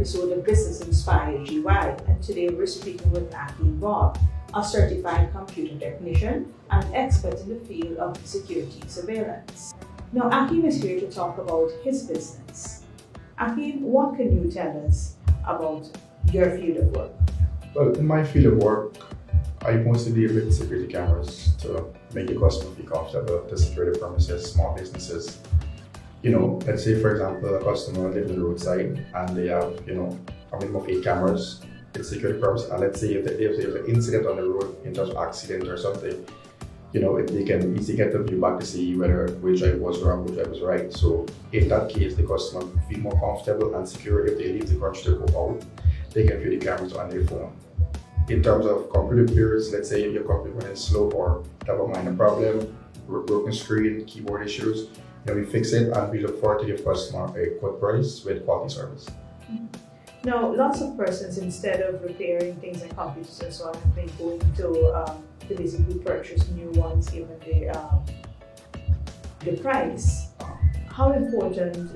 episode of Business Inspired GY, and today we're speaking with Aki Bob, a certified computer technician and expert in the field of security surveillance. Now, Akim is here to talk about his business. Akim, what can you tell us about your field of work? Well, in my field of work, I mostly deal with security cameras to make the customer feel comfortable to secure the premises, small businesses. Let's say, for example, a customer lives on the roadside and they have, a minimum of 8 cameras. It's security purpose. And let's say if there's an incident on the road in terms of accident or something, they can easily get the view back to see whether which driver was wrong, which driver was right. So in that case, the customer feel more comfortable and secure. If they leave the country to go out, they can view the cameras on their phone. In terms of computer repairs, let's say your computer is slow or have a minor problem, broken screen, keyboard issues, we fix it and we look forward to give customer a good price with quality service. Now, lots of persons, instead of repairing things like computers and so on, have been going to basically purchase new ones given the price. How important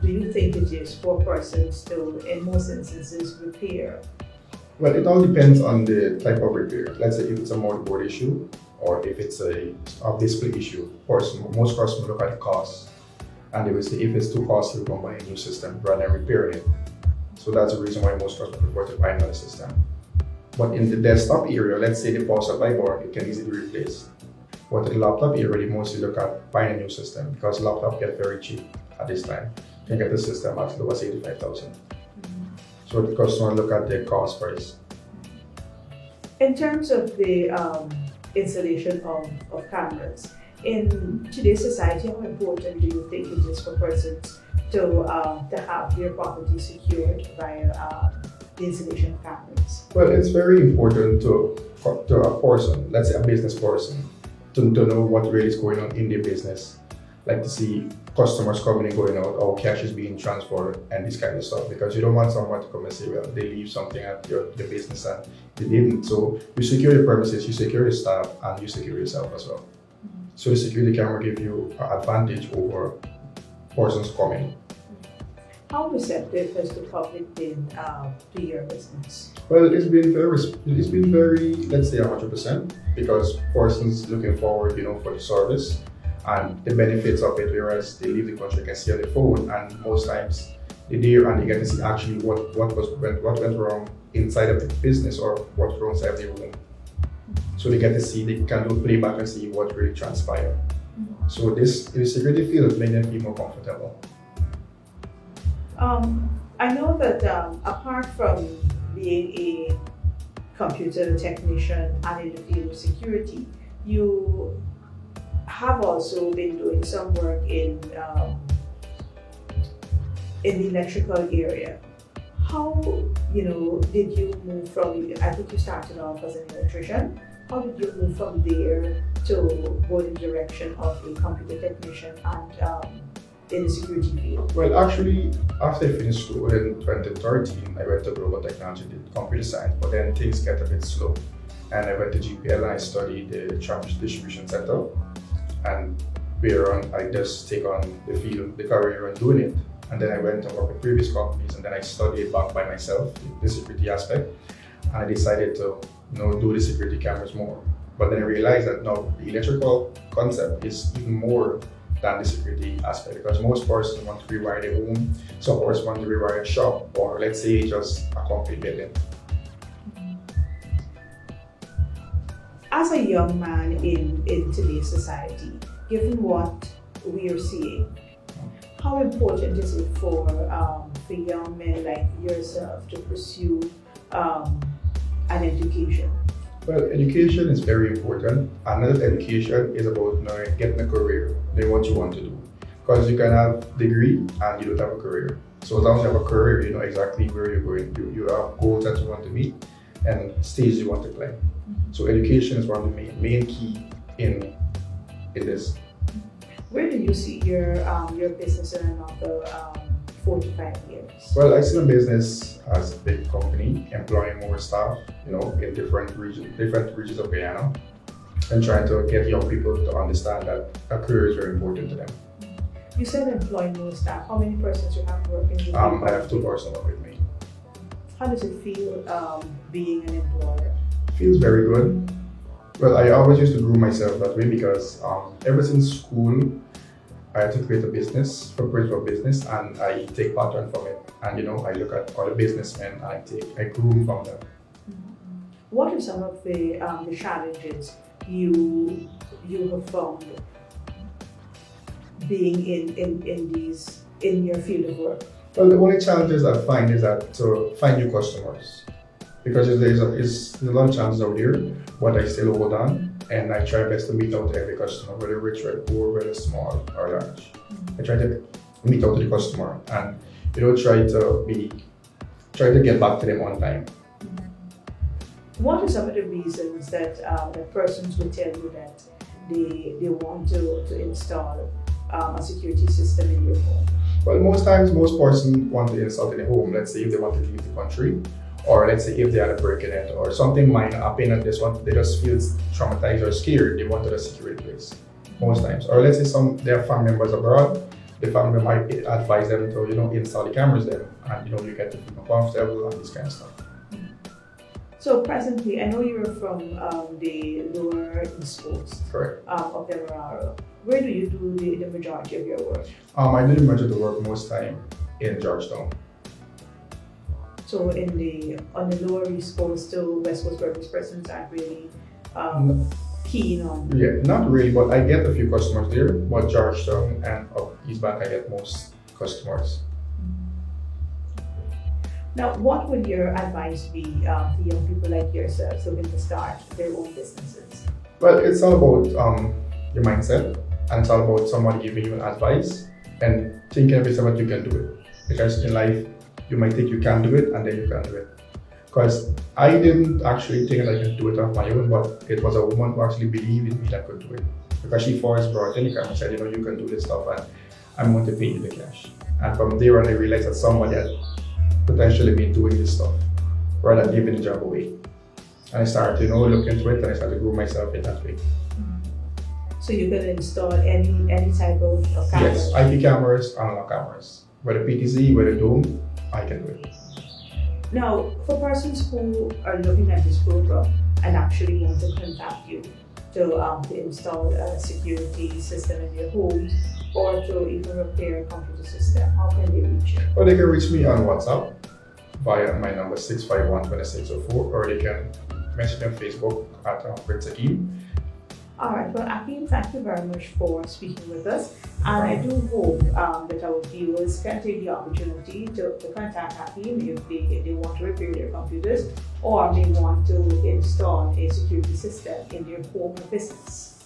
do you think it is for persons to, in most instances, repair? Well, it all depends on the type of repair. Let's say if it's a motherboard issue or if it's a display issue. Most customers look at the cost and they will say if it's too costly, we'll buy a new system rather than repairing it. So that's the reason why most customers prefer to buy another system. But in the desktop area, let's say the power supply board, it can easily be replaced. But in the laptop area, they mostly look at buying a new system because laptops get very cheap at this time. You can get the system as low as 85,000. So the customer look at the cost price. In terms of the installation of cameras, in today's society, how important do you think it is for persons to have their property secured via the installation of cameras? Well, it's very important to a person, let's say a business person, to know what really is going on in their business. Like to see customers coming and going out, or cash is being transferred and this kind of stuff, because you don't want someone to come and say, well, they leave something at your business and they didn't. So you secure your premises, you secure your staff, and you secure yourself as well. So the security camera gives you an advantage over persons coming. How receptive has the public been to your business? Well, it's been very, let's say 100%, because persons looking forward, for the service and the benefits of it, whereas they leave the country, they can see on the phone, and most times they're there and they get to see actually what went wrong inside of the business or what went wrong inside of the room. So they get to see, they can do playback and see what really transpired. So the security field makes them feel more comfortable. I know that apart from being a computer technician and in the field of security, you have also been doing some work in the electrical area. How did you move from? I think you started off as an electrician. How did you move from there to go in the direction of a computer technician and in the security field? Well, actually, after I finished school in 2013, I went to global technology, did computer science, but then things get a bit slow. And I went to GPL and I studied the transmission distribution center. And I just take on the career and doing it. And then I went and worked with previous companies, and then I studied back by myself, the security aspect. And I decided to do the security cameras more. But then I realized that now the electrical concept is even more than the security aspect, because most persons want to rewire their home, some persons want to rewire a shop, or let's say just a complete building. As a young man in today's society, given what we are seeing, how important is it for young men like yourself to pursue an education? Well, education is very important. Another education is about getting a career, knowing what you want to do. Because you can have a degree and you don't have a career. So as long as you have a career, you know exactly where you're going. You have goals that you want to meet and stages you want to climb. So education is one of the main key in this. Where do you see your business in another 4 to 5 years? Well, I see my business as a big company, employing more staff, in different regions of Guyana, and trying to get young people to understand that a career is very important to them. You said employing more staff. How many persons you have working with you? I have 2 persons working with me. How does it feel being an employer? Feels very good. Well, I always used to groom myself that way because ever since school, I had to create a business, for principal business, and I take pattern from it. And I look at all the businessmen and I groom from them. What are some of the challenges you have found being in your field of work? Well, the only challenges I find is that to find new customers, because there's a lot of challenges out there, but I still hold on and I try best to meet out to every customer, whether rich or poor, whether small or large. I try to meet out to the customer and try to get back to them on time. What are some of the reasons that persons will tell you that they want to install a security system in your home? Well, most times, most persons want to install in the home. Let's say if they want to leave the country, or let's say if they had a break in it, or something minor happen and they just feel traumatized or scared, they wanted a security place. Most times, or let's say their family members abroad, the family might advise them to install the cameras there, and you get to feel comfortable and this kind of stuff. So presently, I know you're from the lower East Coast. Correct. Of Demerara. Where do you do the majority of your work? I do the majority of the work most time in Georgetown. So on the lower East Coast to West Coast, where persons aren't really keen on? Yeah, not really, but I get a few customers there. But Georgetown and up East Bank, I get most customers. Now, what would your advice be to young people like yourselves looking to start their own businesses? Well, it's all about your mindset, and it's all about somebody giving you advice and thinking every time that you can do it. Because in life, you might think you can do it, and then you can do it. Because I didn't actually think that I could do it on my own, but it was a woman who actually believed in me that could do it. Because she first brought in the camera and said, you can do this stuff, and I'm going to pay you the cash. And from there on, I realized that somebody had potentially been doing this stuff rather than giving the job away. And I started, look into it, and I started to grow myself in that way. So you can install any type of camera? Yes, IP cameras, analog cameras. Whether PTZ, whether Dome, I can do it. Now, for persons who are looking at this program and actually want to contact you to install a security system in their homes or to even repair a computer system, how can they reach you? Or they can reach me on WhatsApp via my number 651-2604, or they can message me on Facebook at Prince Akeem. All right, well, Akeem, thank you very much for speaking with us. And I do hope that our viewers can take the opportunity to contact Akeem if they want to repair their computers or they want to install a security system in their home or business.